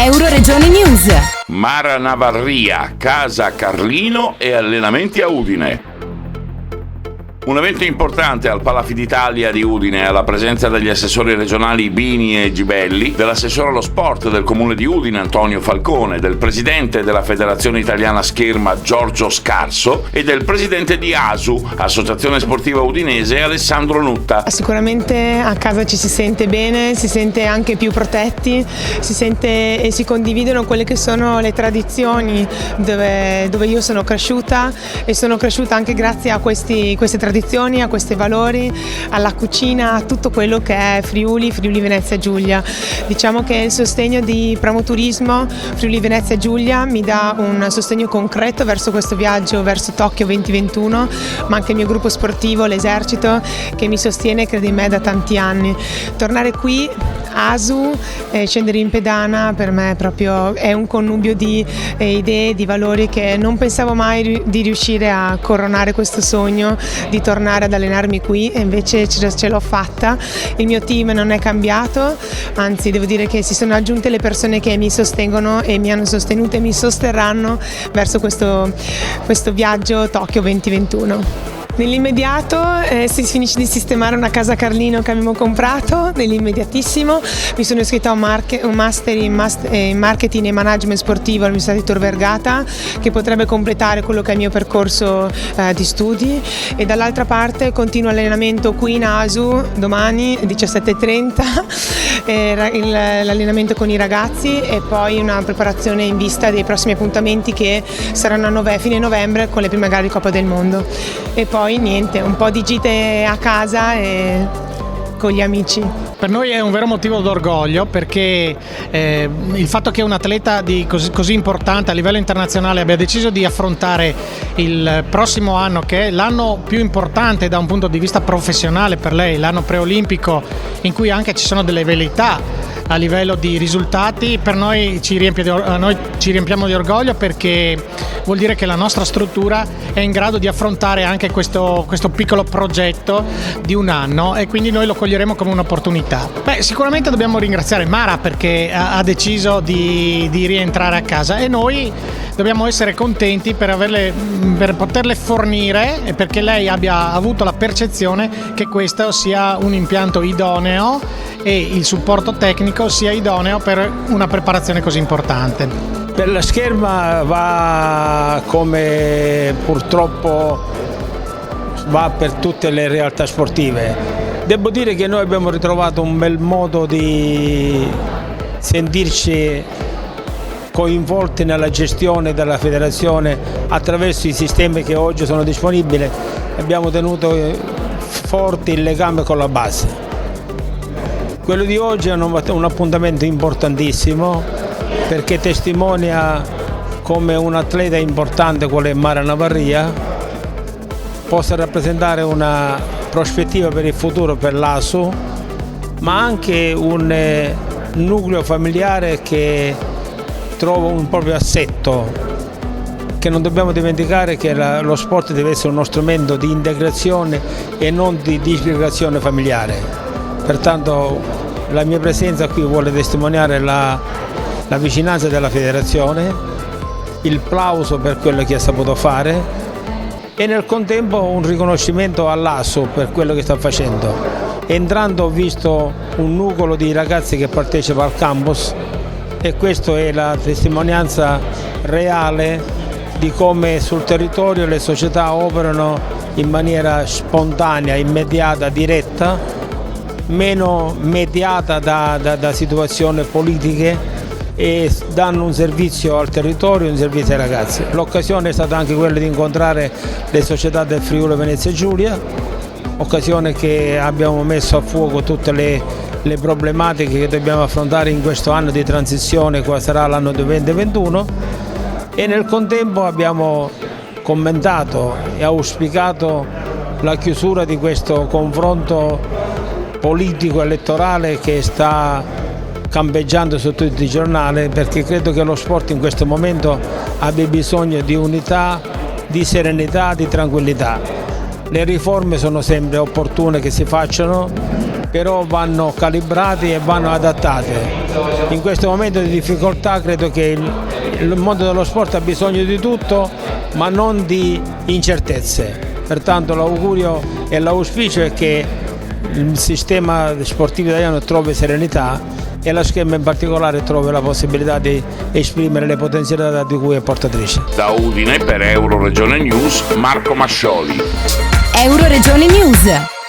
Euroregione News. Mara Navarria, Casa Carlino e allenamenti a Udine. Un evento importante al Palafid Italia di Udine, alla presenza degli assessori regionali Bini e Gibelli, dell'assessore allo sport del comune di Udine Antonio Falcone, del presidente della Federazione Italiana Scherma Giorgio Scarso e del presidente di ASU, Associazione Sportiva Udinese, Alessandro Nutta. Sicuramente a casa ci si sente bene, si sente anche più protetti, si sente e si condividono quelle che sono le tradizioni dove io sono cresciuta, e sono cresciuta anche grazie a queste tradizioni, a questi valori, alla cucina, a tutto quello che è Friuli Venezia Giulia. Diciamo che il sostegno di Promoturismo Friuli Venezia Giulia mi dà un sostegno concreto verso questo viaggio verso Tokyo 2021, ma anche il mio gruppo sportivo, l'Esercito, che mi sostiene e crede in me da tanti anni. Tornare qui, ASU, scendere in pedana per me proprio è un connubio di idee, di valori che non pensavo mai di riuscire a coronare questo sogno di tornare ad allenarmi qui, e invece ce l'ho fatta. Il mio team non è cambiato, anzi devo dire che si sono aggiunte le persone che mi sostengono e mi hanno sostenuto e mi sosterranno verso questo viaggio Tokyo 2021. Nell'immediato si finisce di sistemare una casa Carlino che abbiamo comprato, nell'immediatissimo. Mi sono iscritta a un master in marketing e management sportivo all'Università di Tor Vergata, che potrebbe completare quello che è il mio percorso di studi, e dall'altra parte continuo allenamento qui in ASU domani 17:30, l'allenamento con i ragazzi, e poi una preparazione in vista dei prossimi appuntamenti che saranno a fine novembre con le prime gare di Coppa del Mondo. E poi niente, un po' di gite a casa e con gli amici. Per noi è un vero motivo d'orgoglio, perché il fatto che un atleta di così importante a livello internazionale abbia deciso di affrontare il prossimo anno, che è l'anno più importante da un punto di vista professionale per lei, l'anno preolimpico, in cui anche ci sono delle velleità a livello di risultati, per noi ci riempiamo di orgoglio, perché vuol dire che la nostra struttura è in grado di affrontare anche questo piccolo progetto di un anno, e quindi noi lo coglieremo come un'opportunità. Sicuramente dobbiamo ringraziare Mara, perché ha deciso di rientrare a casa, e noi dobbiamo essere contenti per poterle fornire, e perché lei abbia avuto la percezione che questo sia un impianto idoneo e il supporto tecnico sia idoneo per una preparazione così importante. Per la Scherma va come purtroppo va per tutte le realtà sportive. Devo dire che noi abbiamo ritrovato un bel modo di sentirci coinvolti nella gestione della federazione attraverso i sistemi che oggi sono disponibili. Abbiamo tenuto forte il legame con la base. Quello di oggi è un appuntamento importantissimo, perché testimonia come un atleta importante quale Mara Navarria possa rappresentare una prospettiva per il futuro per l'ASU, ma anche un nucleo familiare che trova un proprio assetto, che non dobbiamo dimenticare che lo sport deve essere uno strumento di integrazione e non di disgregazione familiare. Pertanto la mia presenza qui vuole testimoniare la vicinanza della federazione, il plauso per quello che ha saputo fare, e nel contempo un riconoscimento all'ASU per quello che sta facendo. Entrando ho visto un nucleo di ragazzi che partecipa al campus, e questa è la testimonianza reale di come sul territorio le società operano in maniera spontanea, immediata, diretta, meno mediata da situazioni politiche, e danno un servizio al territorio, un servizio ai ragazzi. L'occasione è stata anche quella di incontrare le società del Friuli Venezia Giulia, occasione che abbiamo messo a fuoco tutte le problematiche che dobbiamo affrontare in questo anno di transizione, qua sarà l'anno 2021, e nel contempo abbiamo commentato e auspicato la chiusura di questo confronto politico elettorale che sta campeggiando su tutti i giornali, perché credo che lo sport in questo momento abbia bisogno di unità, di serenità, di tranquillità. le riforme sono sempre opportune che si facciano, però vanno calibrate e vanno adattate. In questo momento di difficoltà credo che il mondo dello sport ha bisogno di tutto, ma non di incertezze. Pertanto l'augurio e l'auspicio è che il sistema sportivo italiano trovi serenità e la schema in particolare trovi la possibilità di esprimere le potenzialità di cui è portatrice. Da Udine per Euroregione News, Marco Mascioli. Euroregione News.